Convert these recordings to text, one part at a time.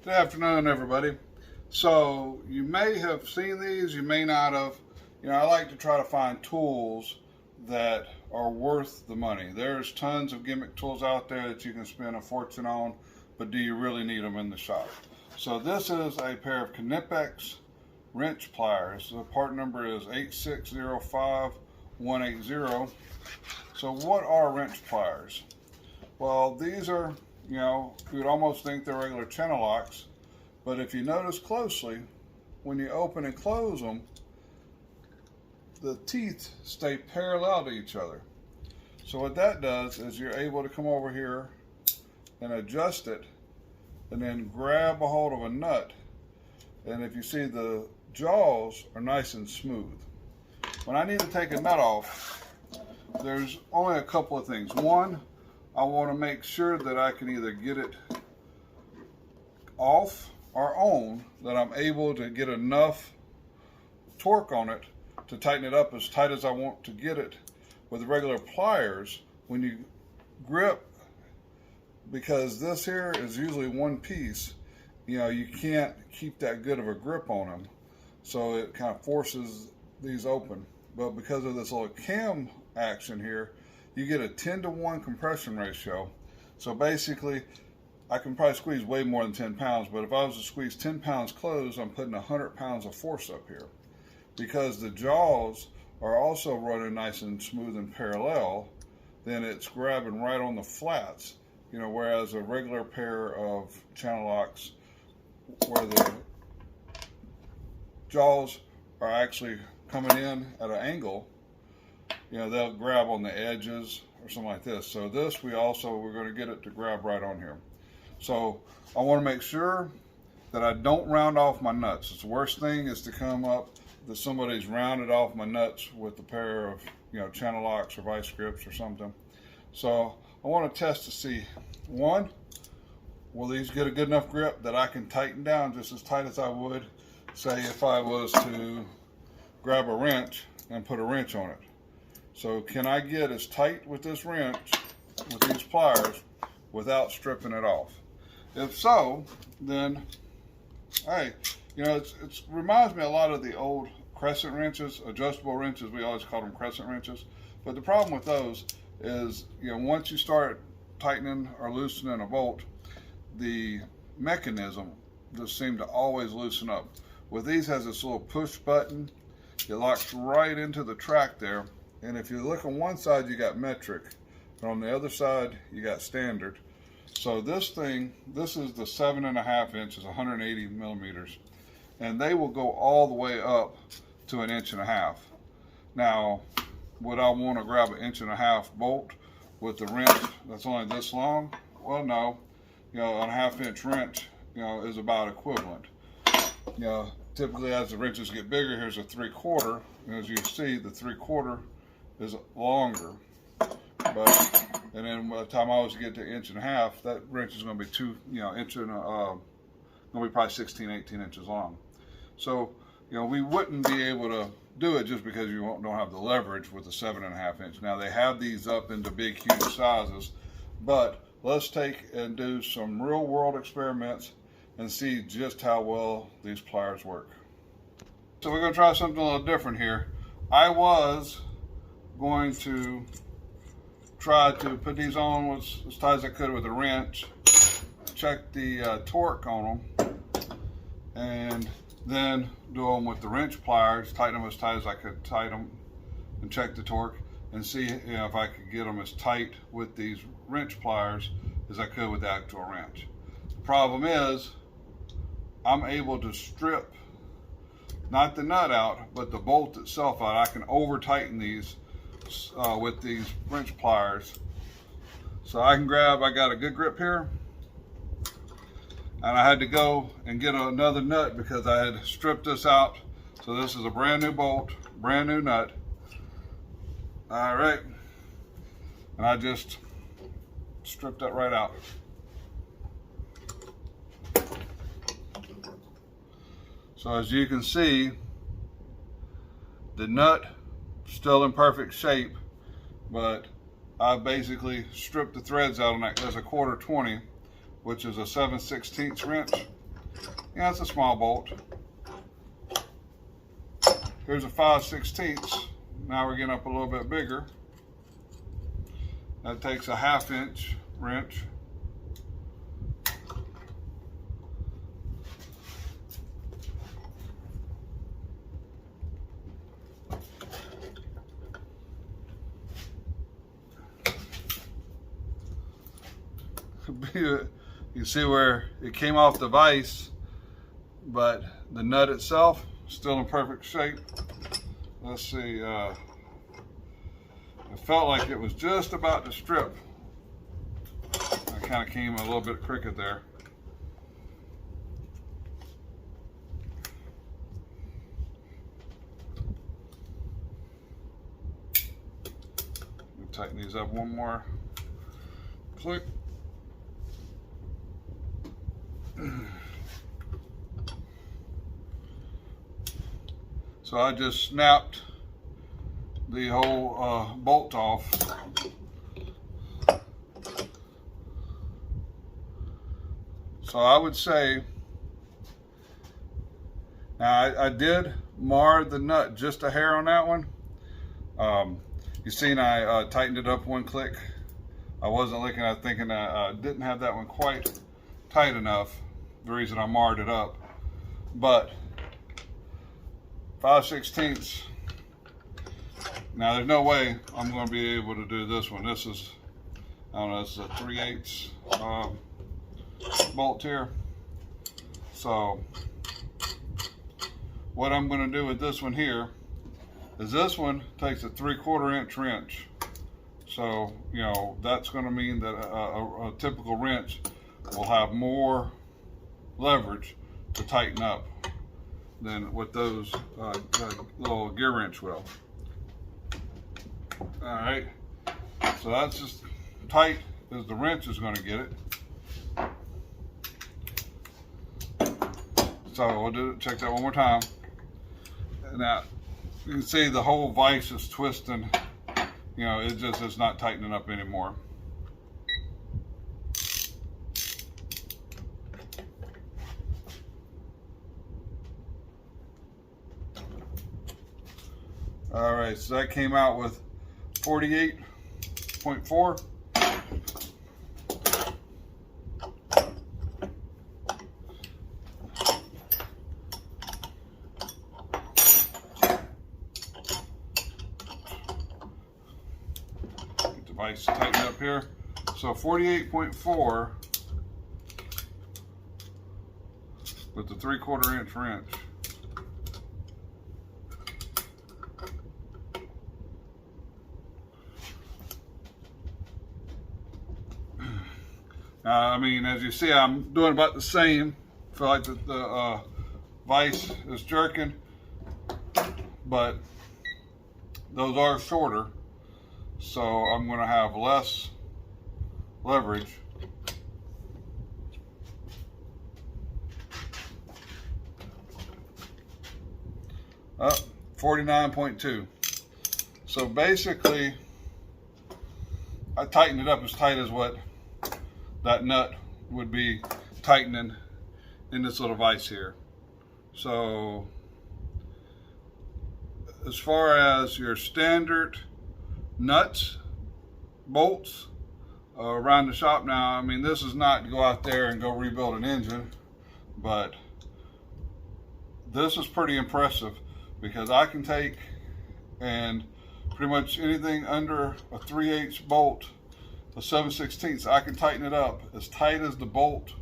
Good afternoon, everybody. So you may have seen these, you may not have. I like to try to find tools that are worth the money. There's tons of gimmick tools out there that you can spend a fortune on, but do you really need them in the shop? So this is a pair of Knipex wrench pliers. The part number is 8605180. So what are wrench pliers? Well, these are, you would almost think they're regular channel locks, but if you notice closely, when you open and close them, the teeth stay parallel to each other. So what that does is you're able to come over here and adjust it and then grab a hold of a nut, and if you see, the jaws are nice and smooth. When I need to take a nut off, there's only a couple of things. One, I want to make sure that I can either get it off or on, that I'm able to get enough torque on it to tighten it up as tight as I want to get it. With regular pliers, when you grip, because this here is usually one piece, you can't keep that good of a grip on them, so it kind of forces these open. But because of this little cam action here, you get a 10-to-1 compression ratio. So basically, I can probably squeeze way more than 10 pounds, but if I was to squeeze 10 pounds closed, I'm putting 100 pounds of force up here. Because the jaws are also running nice and smooth and parallel, then it's grabbing right on the flats. Whereas a regular pair of channel locks, where the jaws are actually coming in at an angle, they'll grab on the edges or something like this. So this, we're going to get it to grab right on here. So I want to make sure that I don't round off my nuts. It's the worst thing is to come up that somebody's rounded off my nuts with a pair of channel locks or vice grips or something. So I want to test to see, one, will these get a good enough grip that I can tighten down just as tight as I would, say, if I was to grab a wrench and put a wrench on it. So can I get as tight with this wrench, with these pliers, without stripping it off? If so, then, hey, it reminds me a lot of the old crescent wrenches, adjustable wrenches. We always call them crescent wrenches. But the problem with those is, once you start tightening or loosening a bolt, the mechanism just seems to always loosen up. With these, has this little push button. It locks right into the track there. And if you look on one side, you got metric, and on the other side, you got standard. So this thing, this is the 7.5 inches, 180 millimeters, and they will go all the way up to 1.5 inches. Now, would I want to grab 1.5 inch bolt with the wrench that's only this long? Well, no. A 1/2 inch wrench, is about equivalent. Typically as the wrenches get bigger, here's a 3/4, and as you see, the 3/4 is longer. And then by the time I was to get to 1.5 inches, that wrench is going to be going to be probably 16, 18 inches long. So, we wouldn't be able to do it just because you don't have the leverage with the 7.5 inch. Now they have these up into big, huge sizes, but let's take and do some real world experiments and see just how well these pliers work. So we're going to try something a little different here. I was going to try to put these on as tight as I could with a wrench, check the torque on them, and then do them with the wrench pliers, tighten them as tight as I could tighten them, and check the torque, and see if I could get them as tight with these wrench pliers as I could with the actual wrench. The problem is, I'm able to strip, not the nut out, but the bolt itself out. I can over tighten these with these wrench pliers. So I got a good grip here, and I had to go and get another nut because I had stripped this out. So this is a brand new bolt, brand new nut. All right, and I just stripped that right out. So as you can see, the nut still in perfect shape, but I basically stripped the threads out on that. There's a 1/4 20, which is a 7/16 wrench. Yeah, it's a small bolt. Here's a 5/16. Now we're getting up a little bit bigger. That takes a 1/2 inch wrench. You see where it came off the vise, but the nut itself still in perfect shape. Let's see, it felt like it was just about to strip. I kind of came a little bit crooked there. Tighten these up one more click. So I just snapped the whole bolt off. So I would say, now I did mar the nut just a hair on that one. You seen I tightened it up one click. I wasn't looking, I thinking I didn't have that one quite tight enough. The reason I marred it up. But 5/16. Now there's no way I'm going to be able to do this one. This is, I don't know, this is a 3/8 bolt here. So what I'm going to do with this one here is this one takes a 3/4 inch wrench. So, you know, that's going to mean that a typical wrench will have more leverage to tighten up than what those little gear wrench will. All right, so that's just tight as the wrench is going to get it. So we'll do it, check that one more time. Now you can see the whole vise is twisting. You know, it just is not tightening up anymore. All right, so that came out with 48.4. Get the vise tightened up here. So 48.4 with the 3/4 inch wrench. I mean, as you see, I'm doing about the same. I feel like the vise is jerking, but those are shorter, so I'm going to have less leverage. Up 49.2. So basically, I tightened it up as tight as what that nut would be tightening in this little vise here. So as far as your standard nuts, bolts around the shop now, I mean, this is not to go out there and go rebuild an engine, but this is pretty impressive because I can take and pretty much anything under a 3/8 bolt, a 7/16, I can tighten it up as tight as the bolt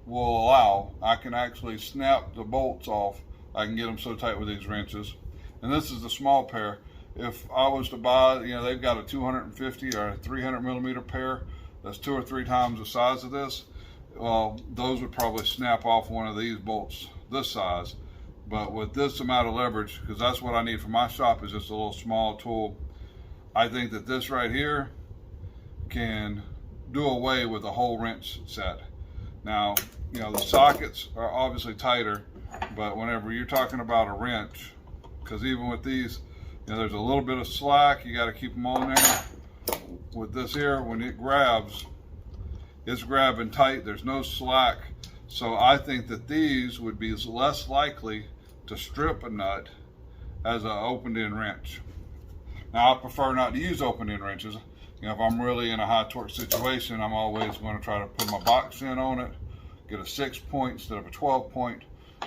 will allow. I can actually snap the bolts off. I can get them so tight with these wrenches. And this is the small pair. If I was to buy, you know, they've got a 250 or a 300 millimeter pair that's 2 or 3 times the size of this. Well, those would probably snap off one of these bolts this size. But with this amount of leverage, because that's what I need for my shop, is just a little small tool. I think that this right here can do away with the whole wrench set. Now, you know, the sockets are obviously tighter, but whenever you're talking about a wrench, because even with these, you know, there's a little bit of slack, you got to keep them on there. With this here, when it grabs, it's grabbing tight, there's no slack, So I think that these would be less likely to strip a nut as an opened-end wrench. Now I prefer not to use open-end wrenches. You know, if I'm really in a high torque situation, I'm always going to try to put my box in on it, get a 6-point instead of a 12-point.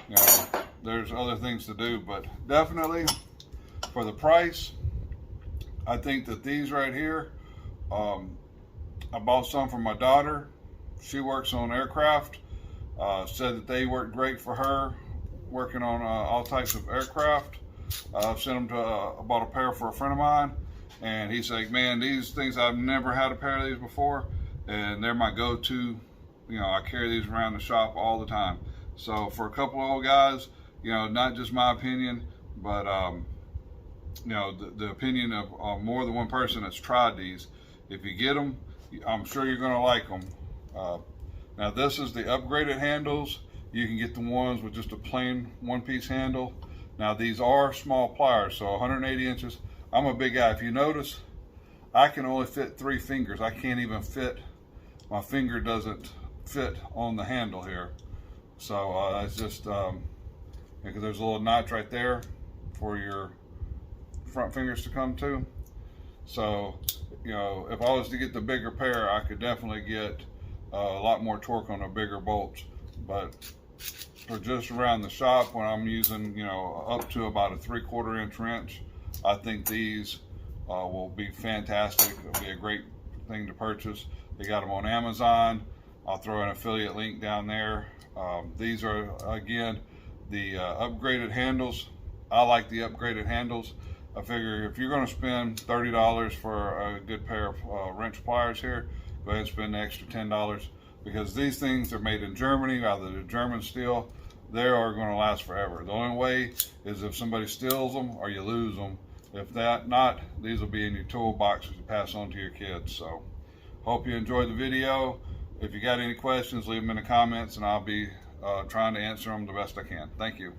You know, there's other things to do, but definitely for the price, I think that these right here, I bought some for my daughter. She works on aircraft. Said that they worked great for her, working on all types of aircraft. I've sent them to, I bought a pair for a friend of mine, and he's like, man, these things, I've never had a pair of these before, and they're my go-to. You know, I carry these around the shop all the time. So for a couple of old guys, you know, not just my opinion, but you know, the opinion of more than one person that's tried these. If you get them, I'm sure you're gonna like them. Now this is the upgraded handles. You can get the ones with just a plain one-piece handle. Now these are small pliers, so 180 inches. I'm a big guy. If you notice, I can only fit 3 fingers. I can't even fit, my finger doesn't fit on the handle here. So it's just, because there's a little notch right there for your front fingers to come to. So, you know, if I was to get the bigger pair, I could definitely get a lot more torque on the bigger bolts. But for just around the shop, when I'm using, you know, up to about a 3/4 inch wrench, I think these will be fantastic. It'll be a great thing to purchase. They got them on Amazon. I'll throw an affiliate link down there. These are, again, the upgraded handles. I like the upgraded handles. I figure if you're going to spend $30 for a good pair of wrench pliers here, go ahead and spend the extra $10, because these things are made in Germany, out of the German steel. They are going to last forever. The only way is if somebody steals them or you lose them. If that not, these will be in your toolbox to pass on to your kids. So hope you enjoyed the video. If you got any questions, leave them in the comments, and I'll be trying to answer them the best I can. Thank you.